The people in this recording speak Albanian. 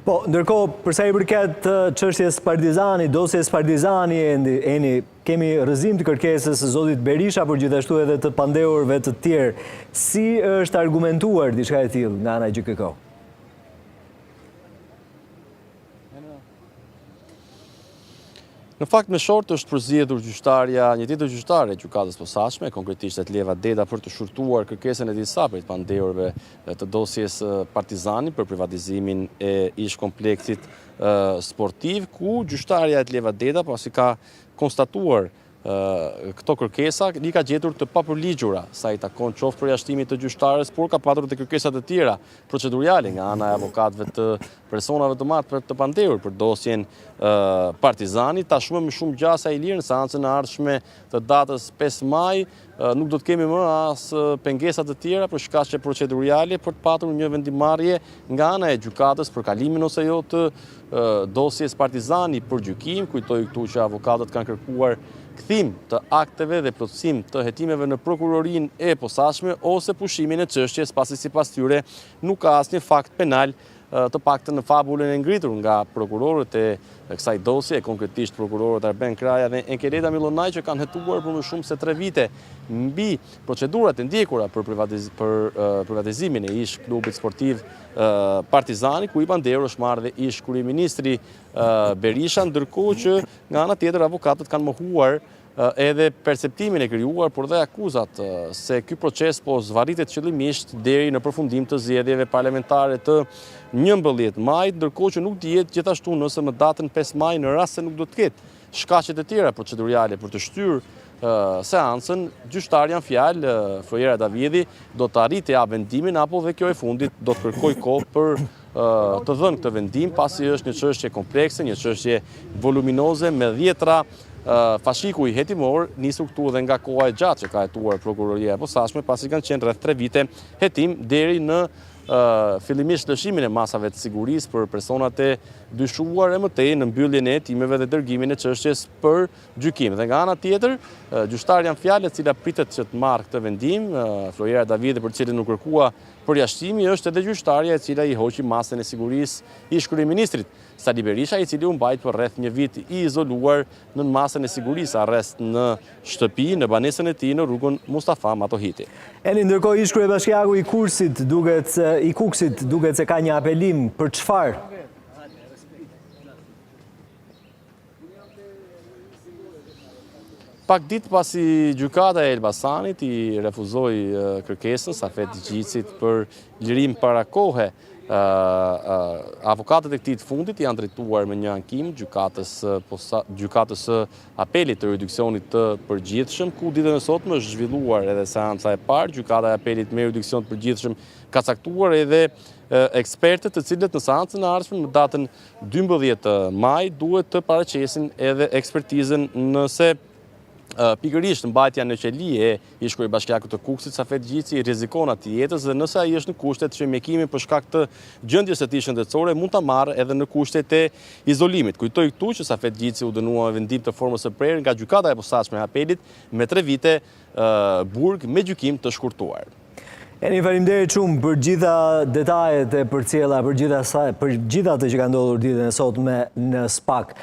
Po, ndërkohë, përsa i përket çështjes Partizani, dosjes Partizani, kemi rrëzim të kërkesës së zotit Berisha, por gjithashtu edhe të pandeurve të tjerë. Si është argumentuar diçka e tillë nga ana e GKK? Në fakt me short është përzgjedhur gjyqtarja, një tjetër gjyqtare e gjykatës posaçme, konkretisht Etleva Deda, për të shurtuar kërkesën e disa prej të pandeurve të dosjes Partizani për privatizimin e ish kompleksit sportiv, ku gjyqtarja Etleva Deda pasi ka konstatuar këto kërkesa, i ka gjetur të papërligjura, sa i takon qoftë përjashtimit të gjyqtarës, por ka patur të kërkesat të tjera procedurale nga ana e avokatëve të personave të marrë të pandehur për dosjen Partizani. Tashmë më shumë gjasa i lirë në seancën e ardhshme të datës 5 maj, nuk do të kemi më as pengesat të tjera për shkaqe procedurale për të patur një vendimarrje nga ana e gjykatës për kalimin ose jo të dosjes Partizani për gjykim. Kujtoj këtu që avokatët kanë kërkuar kthim të akteve dhe plotësim të hetimeve në prokurorinë e posaçme ose pushimin e çështjes, pasi sipas tyre nuk ka asnjë fakt penal, të paktën në fabulën e ngritur nga prokurorët e kësaj dosje, konkretisht prokurorët Arben Kraja dhe Enkereta Milonaj, që kanë hetuar për më shumë se 3 vite mbi procedurat e ndjekura për privatizimin e ish klubit sportiv Partizani, ku i pandehur është marrë dhe ish kryeministri Berisha, ndërkohë që nga ana tjetër avokatët kanë mohuar edhe perceptimin e krijuar, por dhe akuzat se ky proces po zvarritet qëllimisht deri në përfundim të zgjedhjeve parlamentare të 11 majit, ndërkohë që nuk dihet gjithashtu nëse më datën 5 maj, në rast se nuk do të ketë shkaqe të tjera procedurale për të shtyrë seancën, gjyqtarja në fjalë, Floriera Davidi, do të arrijë të japë vendimin, apo dhe kjo e fundit do të kërkojë kohë për të dhënë këtë vendim, pasi është një çështje komplekse, një çështje voluminoze me 10 fashiku i hetimor, nisur këtu dhe nga koha e gjatë që ka hetuar prokuroria e posaçme, pasi kanë qenë rreth 3 vite hetim deri në fillimisht lëshimin e masave të sigurisë për personat e dyshuar, e mëtej në mbylljen e hetimeve dhe dërgimin e çështjes për gjykim. Dhe nga ana tjetër, gjyqtarja në fjalë, e cila pritet që të marrë këtë vendim, Floriera Davidi, për cilën nuk kërkua përjashtimi, është edhe gjyqtarja e cila i hoqi masën e sigurisë ish kryeministrit Sali Berisha, i cili u mbajt për rreth një vit i izoluar në masën e sigurisë, arrest në shtëpi, në banesën e tij në rrugën Mustafa Matohiti. Ndërkohë ish kryebashkiaku i Kuksit duket se ka një apelim për çfarë? Pak ditë pasi gjykata e Elbasanit i refuzoi kërkesën Safet Gjicit për lirim para kohe, avokatët e këtij të fundit janë drejtuar me një ankim gjykatës apelit të jurisdiksionit të përgjithshëm, ku ditën e sotme është zhvilluar edhe seanca e parë. Gjykata e apelit me jurisdiksion të përgjithshëm ka caktuar edhe ekspertët, të cilët në seancën e ardhshme në datën 12 maj duhet të paraqesin edhe ekspertizën nëse pikërisht mbajtja në qeli e ish kryebashkiakut të Kuksit Safet Gjici rrezikon atë jetës, dhe nëse ai është në kushtet që mjekimi për shkak të gjendjes së tij shëndetësore mund ta marrë edhe në kushtet e izolimit. Kujtoj këtu që Safet Gjici u dënua me vendim të formës së prerë nga gjykata e posaçme e apelit me 3 vite burg me gjykim të shkurtuar. Faleminderit shumë për gjitha detajet e përcjella, për gjitha ato që ka ndodhur ditën e sotme në SPAK.